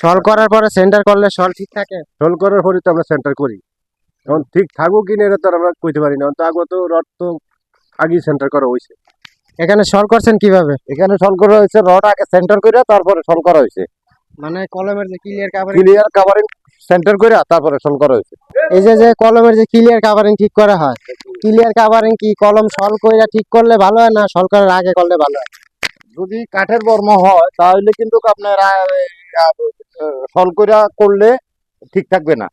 সল করার পরে সেন্টার করলে সল ঠিক থাকে? সল করার পরে তো আমরা সেন্টার করি। এখন ঠিক থাকুক কিনা এটা তো আর আমরা কইতে পারি না, তো আগে তো রড তো আগেই সেন্টার করা হয়েছে। এখানে সল করছেন কিভাবে? এখানে সল করা হয়েছে, রড আগে সেন্টার করে তারপরে সল করা হয়েছে। মানে কলমের যে clear covering, clear covering centre করে তারপরে সল করা হয়েছে। এই যে কলমের যে ক্লিয়ার কাভারিং ঠিক করা হয়, ক্লিয়ার কাভারিং কি কলম সল কইরা ঠিক করলে ভালো হয় না সল করার আগে করলে ভালো হয়? যদি কাঠের বর্ম হয় তাহলে কিন্তু আপনার সল কইরা করলে ঠিক থাকবে না।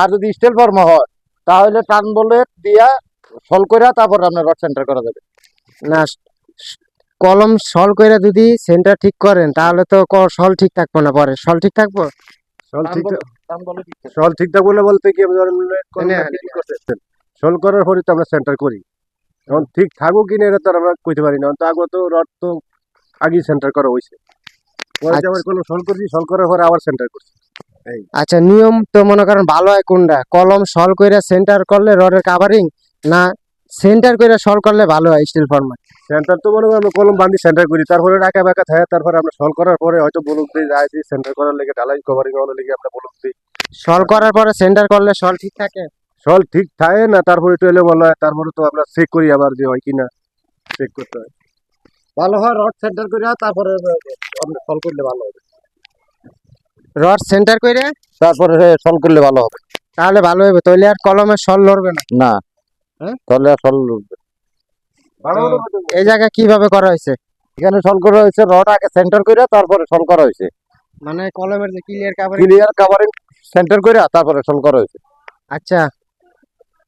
আর যদি স্টিল বর্ম হয় তাহলে টান বলে দিয়া সল কইরা তারপর আপনার রড সেন্টার করা যাবে। না, কলম সল কইরা যদি সেন্টার ঠিক করেন তাহলে তো সল ঠিক থাকবো না, পরে সল ঠিক থাকবো? সল ঠিক সল ঠিক থাকবে না বলতে কি সল করার পরে তো আমরা সেন্টার করি। এখন ঠিক থাকুক কিনা এটা তো আর আমরা কইতে পারি না, তো আগে তো রড তো আগেই সেন্টার করা হয়েছে। পরে যে আবার কোনো সল করছি, সল করার পরে আবার সেন্টার করছি। আচ্ছা, নিয়ম তো মনে করেন ভালো হয় কোনটা, কলম সল কইরা সেন্টার করলে রডের কাভারিং, না সেন্টার কইরা সল করলে ভালো হয় স্টিল ফরম্যাট? সেন্টার তো মনে করেন আমরা কলম বান্ধি সেন্টার করি, তারপরে ডাকা বাঁকা থাকে, তারপরে আমরা সল করার পরে হয়তো বলুক দিই যাই দিই সেন্টার করার লেগে, ঢালাই কভারিং হওয়ার লেগে আমরা বলুক দিই। সল করার পরে সেন্টার করলে সল ঠিক থাকে? সল ঠিক থাকে না, তারপরে একটু এলে বলা হয়, তারপরে তো আমরা চেক করি আবার যে হয় কিনা, চেক করতে হয়। ভালো হয় রড সেন্টার করে তারপরে আমরা সল করলে ভালো হবে। রড সেন্টার কইরা তারপরে সল করলে ভালো হবে। তাহলে ভালো হবে, তাহলে আর কলমের সল লড়বে না। না, হ্যাঁ? তাহলে আর সল এই জায়গায় কিভাবে করা হয়েছে? এখানে সল করা হয়েছে, রড আগে সেন্টার করে তারপরে সল করা হয়েছে। মানে কলমের যে clear covering, clear covering centre করে তারপরে সল করা হয়েছে। আচ্ছা,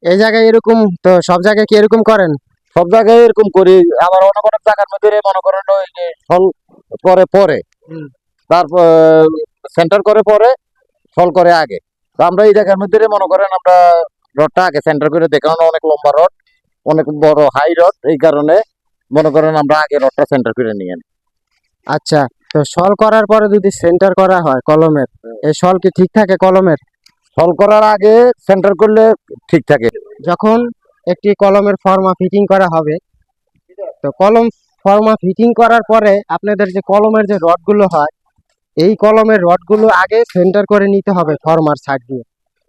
এই জায়গায় এরকম তো সব জায়গায় কি এরকম করেন? সব জায়গায় এরকম করি, আবার অনেক অনেক জায়গার মধ্যে মনে করেন ওই যে সল করে পরে, তারপর সেন্টার করে পরে সল করে আগে। তো আমরা এই জায়গার মধ্যে মনে করেন আমরা রডটা আগে সেন্টার করে দেখানো, অনেক লম্বা রড, অনেক বড় হাই রড, এই কারণে মনে করেন আমরা আগে রডটা সেন্টার করে নিয়ে নিই। আচ্ছা, তো সল করার পরে যদি সেন্টার করা হয় কলমের, এই সল কি ঠিক থাকে কলমের? সল করার আগে সেন্টার করলে ঠিক থাকে। যখন একটি কলমের ফর্মা ফিটিং করা হবে, তো কলম ফর্মা ফিটিং করার পরে আপনাদের যে কলমের যে রডগুলো হয়, এই কলমের রডগুলো আগে সেন্টার করে নিতে হবে ফর্মার সাইড দিয়ে,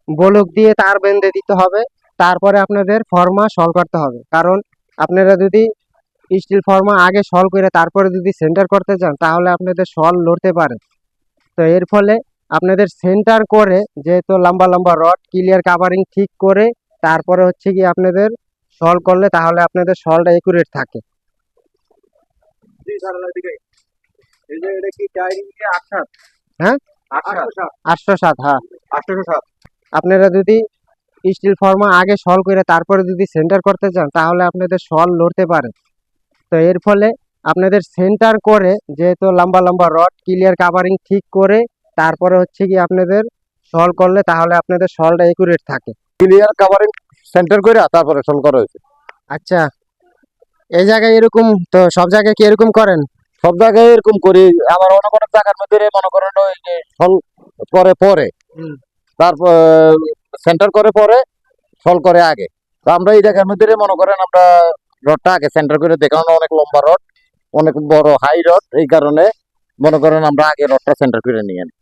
বলক দিয়ে তার বেঁধে দিতে হবে, তারপরে আপনাদের ফর্মা সল করতে হবে। কারণ আপনারা যদি স্টিল ফর্মা আগে সল করে তারপরে যদি সেন্টার করতে চান তাহলে আপনাদের সল লড়তে পারে। তো এর ফলে আপনাদের সেন্টার করে, যেহেতু লম্বা লম্বা রড ক্লিয়ার কাভারিং ঠিক করে তারপরে হচ্ছে কি আপনাদের সল করলে তাহলে আপনাদের সলটা একুরেট থাকে। হ্যাঁ, 807, হ্যাঁ। আপনারা যদি স্টিল ফর্মা আগে সল করে তারপরে যদি সেন্টার করতে চান তাহলে আপনাদের সল লড়তে পারে। তো এর ফলে আপনাদের সেন্টার করে, যেহেতু লম্বা লম্বা রড ক্লিয়ার কাভারিং ঠিক করে তারপরে হচ্ছে কি আপনাদের সল করলে তাহলে আপনাদের সলটা একুরেট থাকে। ক্লিয়ার কাভারিং সেন্টার করে তারপরে সল করা হয়েছে। আচ্ছা, এই জায়গায় এরকম তো সব জায়গায় কি এরকম করেন? সব জায়গায় এরকম করি, আবার অনেক অনেক জায়গার মধ্যে মনে করেন ওই যে সল করে পরে, তারপর সেন্টার করে পরে সল করে আগে। তো আমরা এই জায়গার মধ্যে মনে করেন আমরা রডটা আগে সেন্টার করে দেখানো, অনেক লম্বা রড, অনেক বড় হাই রড, এই কারণে মনে করেন আমরা আগে রডটা সেন্টার করে নিয়ে নিই।